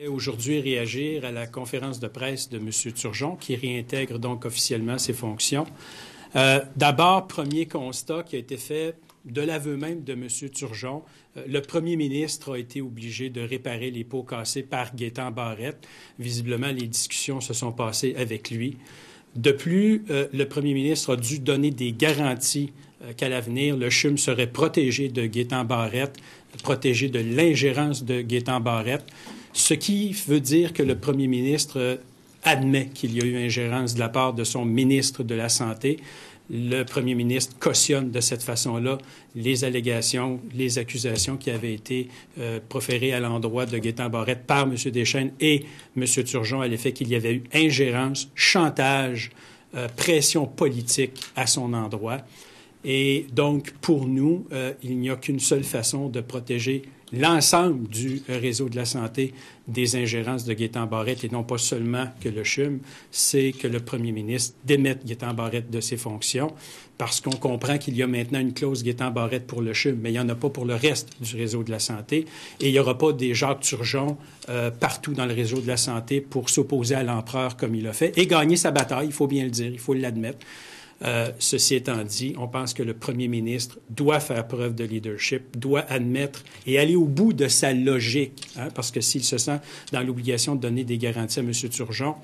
Aujourd'hui, réagir à la conférence de presse de M. Turgeon, qui réintègre donc officiellement ses fonctions. D'abord, premier constat qui a été fait de l'aveu même de M. Turgeon, le premier ministre a été obligé de réparer les pots cassés par Gaétan Barrette. Visiblement, les discussions se sont passées avec lui. De plus, le premier ministre a dû donner des garanties qu'à l'avenir, le CHUM serait protégé de Gaétan Barrette, protégé de l'ingérence de Gaétan Barrette, ce qui veut dire que le premier ministre admet qu'il y a eu ingérence de la part de son ministre de la Santé. Le premier ministre cautionne de cette façon-là les allégations, les accusations qui avaient été proférées à l'endroit de Gaétan Barrette par M. Deschênes et M. Turgeon à l'effet qu'il y avait eu ingérence, chantage, pression politique à son endroit. Et donc, pour nous, il n'y a qu'une seule façon de protéger l'ensemble du réseau de la santé des ingérences de Gaétan Barrette et non pas seulement que le CHUM, c'est que le premier ministre démette Gaétan Barrette de ses fonctions parce qu'on comprend qu'il y a maintenant une clause Gaétan Barrette pour le CHUM, mais il n'y en a pas pour le reste du réseau de la santé et il n'y aura pas des Jacques Turgeon partout dans le réseau de la santé pour s'opposer à l'empereur comme il a fait et gagner sa bataille, il faut bien le dire, il faut l'admettre. Ceci étant dit, on pense que le premier ministre doit faire preuve de leadership, doit admettre et aller au bout de sa logique, parce que s'il se sent dans l'obligation de donner des garanties à M. Turgeon,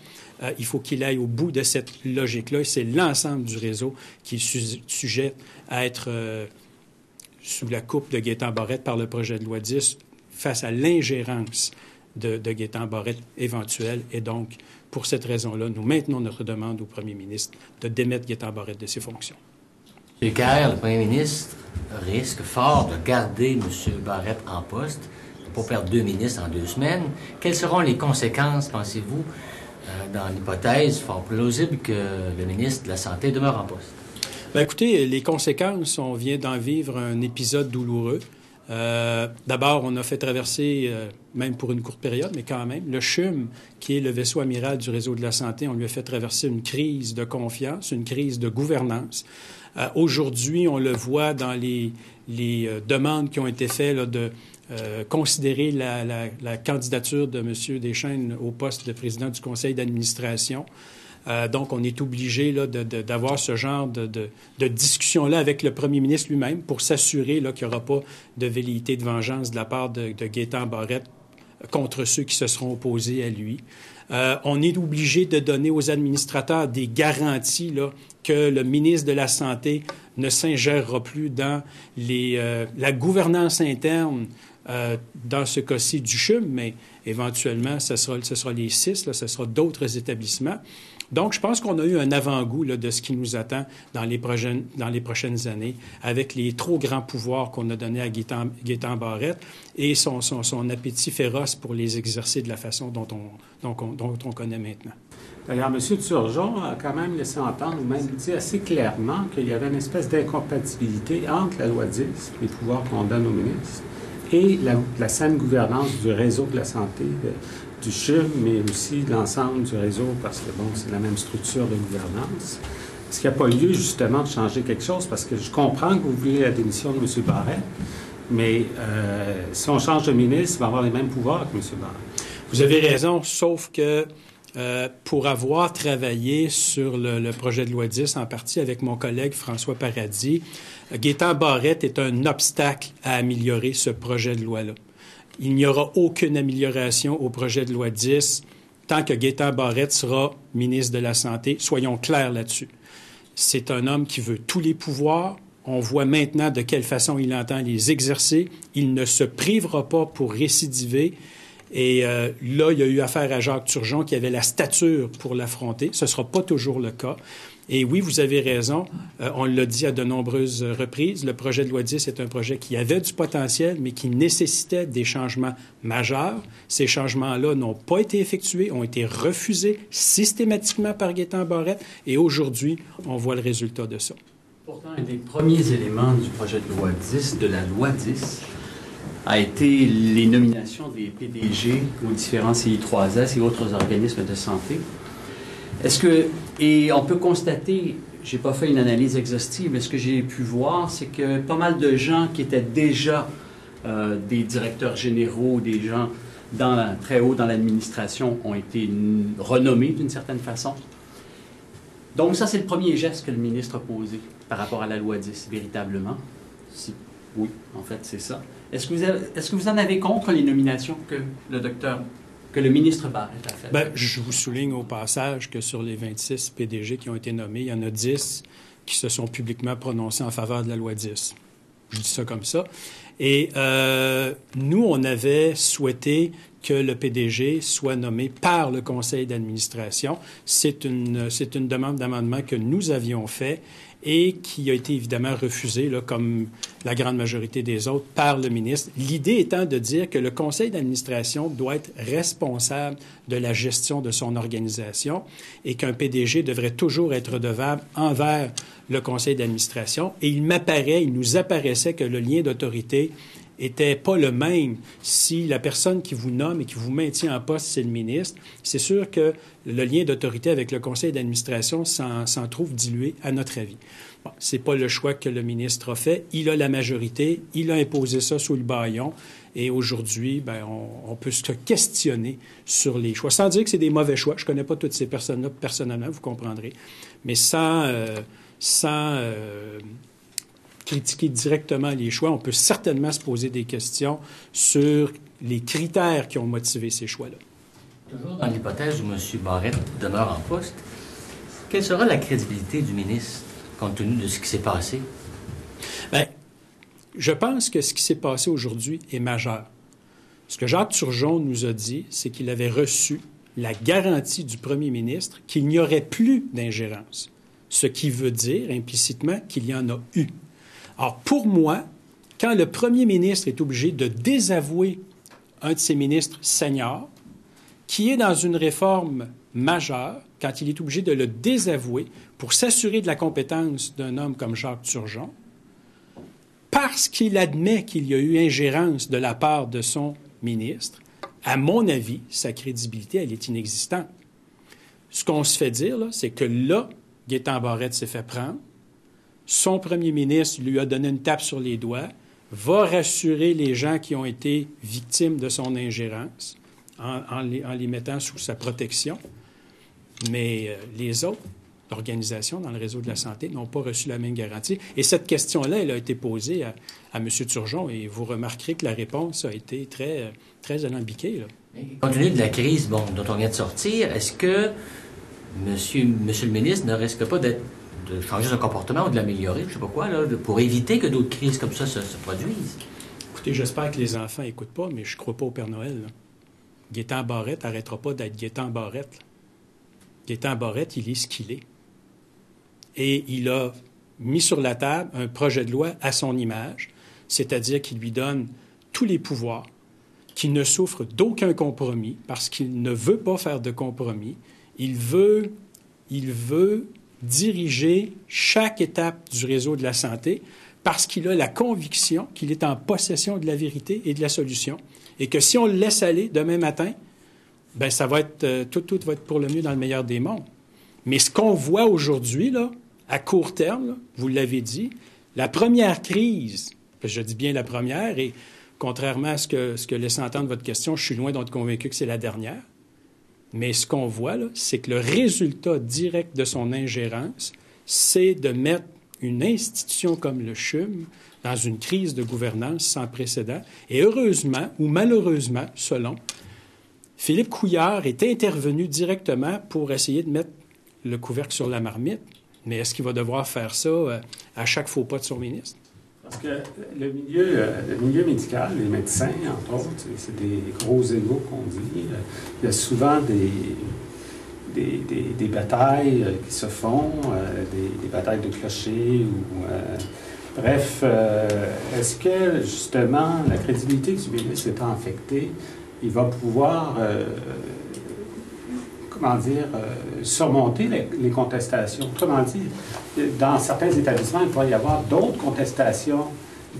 il faut qu'il aille au bout de cette logique-là. Et c'est l'ensemble du réseau qui est sujet à être sous la coupe de Gaétan Barrette par le projet de loi 10 face à l'ingérence de Gaétan Barrette éventuelle. Et donc, pour cette raison-là, nous maintenons notre demande au premier ministre de démettre Gaétan Barrette de ses fonctions. M. Kerr, le premier ministre, risque fort de garder M. Barrette en poste pour perdre 2 ministres en 2 semaines. Quelles seront les conséquences, pensez-vous, dans l'hypothèse fort plausible que le ministre de la Santé demeure en poste? Bien, écoutez, les conséquences, on vient d'en vivre un épisode douloureux. D'abord, on a fait traverser, même pour une courte période, mais quand même, le CHUM, qui est le vaisseau amiral du réseau de la santé, on lui a fait traverser une crise de confiance, une crise de gouvernance. Aujourd'hui, on le voit dans les demandes qui ont été faites là, de considérer la candidature de M. Deschênes au poste de président du conseil d'administration. Donc, on est obligé là, d'avoir ce genre de discussion-là avec le premier ministre lui-même pour s'assurer qu'il n'y aura pas de velléité de vengeance de la part de Gaétan Barrette contre ceux qui se seront opposés à lui. On est obligé de donner aux administrateurs des garanties là, que le ministre de la Santé ne s'ingérera plus dans la gouvernance interne dans ce cas-ci du CHUM, mais éventuellement, ce sera les 6, là, ce sera d'autres établissements. Donc, je pense qu'on a eu un avant-goût là, de ce qui nous attend dans les prochaines années avec les trop grands pouvoirs qu'on a donnés à Gaétan Barrette et son appétit féroce pour les exercer de la façon dont on connaît maintenant. D'ailleurs, M. Turgeon a quand même laissé entendre, ou même dit assez clairement, qu'il y avait une espèce d'incompatibilité entre la loi 10, les pouvoirs qu'on donne aux ministres, et la saine gouvernance du réseau de la santé, du CHUM, mais aussi de l'ensemble du réseau, parce que, bon, c'est la même structure de gouvernance. Est-ce qu'il n'y a pas lieu, justement, de changer quelque chose? Parce que je comprends que vous voulez la démission de M. Barrette, mais si on change de ministre, il va avoir les mêmes pouvoirs que M. Barrette. Vous avez raison, sauf que pour avoir travaillé sur le projet de loi 10, en partie avec mon collègue François Paradis, Gaétan Barrette est un obstacle à améliorer ce projet de loi-là. Il n'y aura aucune amélioration au projet de loi 10 tant que Gaétan Barrette sera ministre de la Santé. Soyons clairs là-dessus. C'est un homme qui veut tous les pouvoirs. On voit maintenant de quelle façon il entend les exercer. Il ne se privera pas pour récidiver. Et là, il y a eu affaire à Jacques Turgeon qui avait la stature pour l'affronter. Ce ne sera pas toujours le cas. Et oui, vous avez raison. On l'a dit à de nombreuses reprises. Le projet de loi 10 est un projet qui avait du potentiel, mais qui nécessitait des changements majeurs. Ces changements-là n'ont pas été effectués, ont été refusés systématiquement par Gaétan Barrette. Et aujourd'hui, on voit le résultat de ça. Pourtant, un des premiers éléments du projet de loi 10, de la loi 10, a été les nominations des PDG aux différents CI3S et autres organismes de santé. Et on peut constater, j'ai pas fait une analyse exhaustive, mais ce que j'ai pu voir, c'est que pas mal de gens qui étaient déjà des directeurs généraux, des gens très haut dans l'administration ont été renommés d'une certaine façon. Donc ça, c'est le premier geste que le ministre a posé par rapport à la loi 10, véritablement. Oui, en fait, c'est ça. Est-ce que vous en avez contre les nominations que le ministre Barrette a faites? Bien, je vous souligne au passage que sur les 26 PDG qui ont été nommés, il y en a 10 qui se sont publiquement prononcés en faveur de la loi 10. Je dis ça comme ça. Et nous, on avait souhaité que le PDG soit nommé par le conseil d'administration. C'est une demande d'amendement que nous avions fait et qui a été évidemment refusée, là, comme la grande majorité des autres, par le ministre. L'idée étant de dire que le conseil d'administration doit être responsable de la gestion de son organisation et qu'un PDG devrait toujours être redevable envers le conseil d'administration. Et il nous apparaissait que le lien d'autorité était pas le même si la personne qui vous nomme et qui vous maintient en poste, c'est le ministre. C'est sûr que le lien d'autorité avec le conseil d'administration s'en trouve dilué, à notre avis. Bon, c'est pas le choix que le ministre a fait. Il a la majorité. Il a imposé ça sous le bâillon. Et aujourd'hui, ben, on peut se questionner sur les choix. Sans dire que c'est des mauvais choix. Je connais pas toutes ces personnes-là personnellement, vous comprendrez. Mais sans critiquer directement les choix, on peut certainement se poser des questions sur les critères qui ont motivé ces choix-là. Toujours dans l'hypothèse où M. Barrette demeure en poste, quelle sera la crédibilité du ministre compte tenu de ce qui s'est passé? Bien, je pense que ce qui s'est passé aujourd'hui est majeur. Ce que Jacques Turgeon nous a dit, c'est qu'il avait reçu la garantie du premier ministre qu'il n'y aurait plus d'ingérence, ce qui veut dire implicitement qu'il y en a eu. Alors, pour moi, quand le premier ministre est obligé de désavouer un de ses ministres seniors, qui est dans une réforme majeure, quand il est obligé de le désavouer pour s'assurer de la compétence d'un homme comme Jacques Turgeon, parce qu'il admet qu'il y a eu ingérence de la part de son ministre, à mon avis, sa crédibilité, elle est inexistante. Ce qu'on se fait dire, là, c'est que là, Gaétan Barrette s'est fait prendre. Son premier ministre lui a donné une tape sur les doigts, va rassurer les gens qui ont été victimes de son ingérence en les mettant sous sa protection. Mais les autres organisations dans le réseau de la santé n'ont pas reçu la même garantie. Et cette question-là, elle a été posée à M. Turgeon et vous remarquerez que la réponse a été très, très alambiquée, là. Compte tenu de la crise dont on vient de sortir, est-ce que monsieur le ministre ne risque pas de changer son comportement ou de l'améliorer, je ne sais pas quoi, là, pour éviter que d'autres crises comme ça se produisent? Écoutez, j'espère que les enfants n'écoutent pas, mais je ne crois pas au Père Noël, là. Gaétan Barrette n'arrêtera pas d'être Gaétan Barrette, là. Gaétan Barrette, il est ce qu'il est. Et il a mis sur la table un projet de loi à son image, c'est-à-dire qu'il lui donne tous les pouvoirs, qu'il ne souffre d'aucun compromis parce qu'il ne veut pas faire de compromis. Il veut diriger chaque étape du réseau de la santé parce qu'il a la conviction qu'il est en possession de la vérité et de la solution et que si on le laisse aller demain matin, ben ça va être tout va être pour le mieux dans le meilleur des mondes. Mais ce qu'on voit aujourd'hui, là, à court terme, là, vous l'avez dit, la première crise, je dis bien la première, et contrairement à ce que laisse entendre votre question, je suis loin d'être convaincu que c'est la dernière. Mais ce qu'on voit, là, c'est que le résultat direct de son ingérence, c'est de mettre une institution comme le CHUM dans une crise de gouvernance sans précédent. Et heureusement, ou malheureusement, selon, Philippe Couillard est intervenu directement pour essayer de mettre le couvercle sur la marmite. Mais est-ce qu'il va devoir faire ça à chaque faux pas de son ministre? Parce que le milieu médical, les médecins, entre autres, c'est des gros égos qu'on dit. Il y a souvent des batailles qui se font, des batailles de clochers. Bref, est-ce que, justement, la crédibilité du ministre étant affectée, il va pouvoir surmonter les contestations? Autrement dit, dans certains établissements, il va y avoir d'autres contestations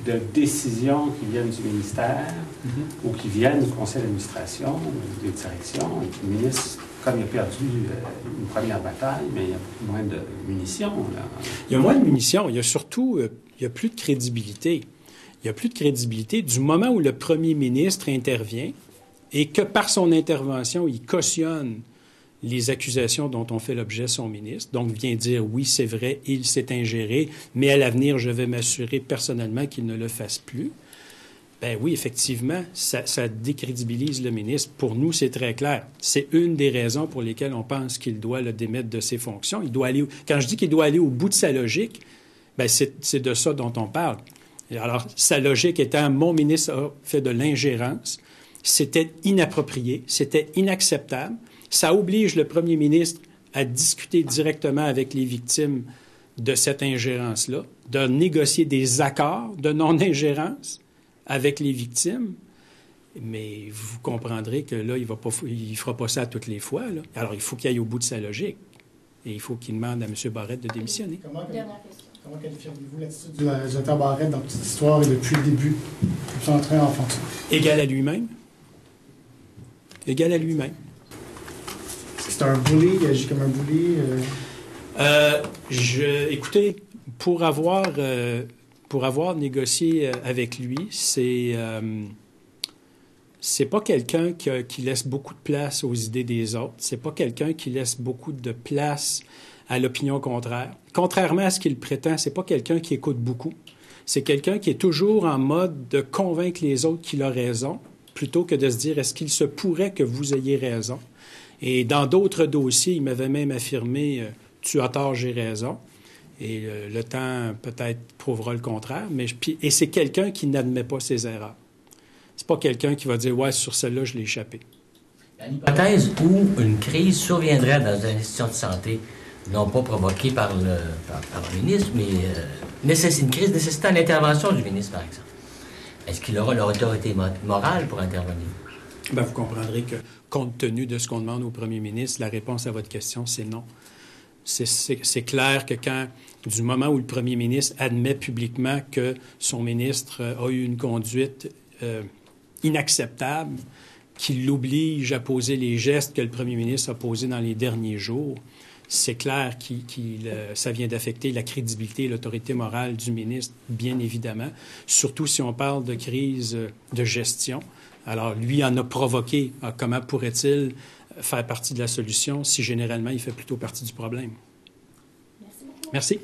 de décisions qui viennent du ministère ou qui viennent du conseil d'administration ou des directions. Le ministre, comme il a perdu une première bataille, mais il y a moins de munitions. Là. Il y a moins de munitions. Il y a surtout, il n'y a plus de crédibilité. Il n'y a plus de crédibilité du moment où le premier ministre intervient et que par son intervention, il cautionne les accusations dont on fait l'objet son ministre, donc vient dire oui, c'est vrai, il s'est ingéré, mais à l'avenir, je vais m'assurer personnellement qu'il ne le fasse plus. Ben oui, effectivement, ça décrédibilise le ministre. Pour nous, c'est très clair. C'est une des raisons pour lesquelles on pense qu'il doit le démettre de ses fonctions. Il doit aller, quand je dis qu'il doit aller au bout de sa logique, ben c'est de ça dont on parle. Alors, sa logique étant, mon ministre a fait de l'ingérence, c'était inapproprié, c'était inacceptable. Ça oblige le premier ministre à discuter directement avec les victimes de cette ingérence-là, de négocier des accords de non-ingérence avec les victimes, mais vous comprendrez que là, il ne fera pas ça toutes les fois. Là. Alors, il faut qu'il aille au bout de sa logique. Et il faut qu'il demande à M. Barrette de démissionner. Comment qualifiez-vous l'attitude du directeur Barrette dans toute cette histoire et depuis le début de son entrée en fonction? Égal à lui-même. Égal à lui-même. C'est un bully, il agit comme un bully? Écoutez, pour avoir négocié avec lui, c'est pas quelqu'un qui laisse beaucoup de place aux idées des autres. C'est pas quelqu'un qui laisse beaucoup de place à l'opinion contraire. Contrairement à ce qu'il prétend, c'est pas quelqu'un qui écoute beaucoup. C'est quelqu'un qui est toujours en mode de convaincre les autres qu'il a raison, plutôt que de se dire est-ce qu'il se pourrait que vous ayez raison. Et dans d'autres dossiers, il m'avait même affirmé tu as tort, j'ai raison. Et le temps, peut-être, prouvera le contraire. Et c'est quelqu'un qui n'admet pas ses erreurs. C'est pas quelqu'un qui va dire « Ouais, sur celle-là, je l'ai échappé ». L'hypothèse où une crise surviendrait dans une institution de santé, non pas provoquée par le ministre, mais une crise nécessitant l'intervention du ministre, par exemple. Est-ce qu'il aura l'autorité morale pour intervenir? Bien, vous comprendrez que, compte tenu de ce qu'on demande au premier ministre, la réponse à votre question, c'est non. C'est clair que du moment où le premier ministre admet publiquement que son ministre a eu une conduite inacceptable, qui l'oblige à poser les gestes que le premier ministre a posés dans les derniers jours, c'est clair que ça vient d'affecter la crédibilité et l'autorité morale du ministre, bien évidemment, surtout si on parle de crise de gestion. Alors, lui en a provoqué. Comment pourrait-il faire partie de la solution si généralement il fait plutôt partie du problème? Merci beaucoup. Merci.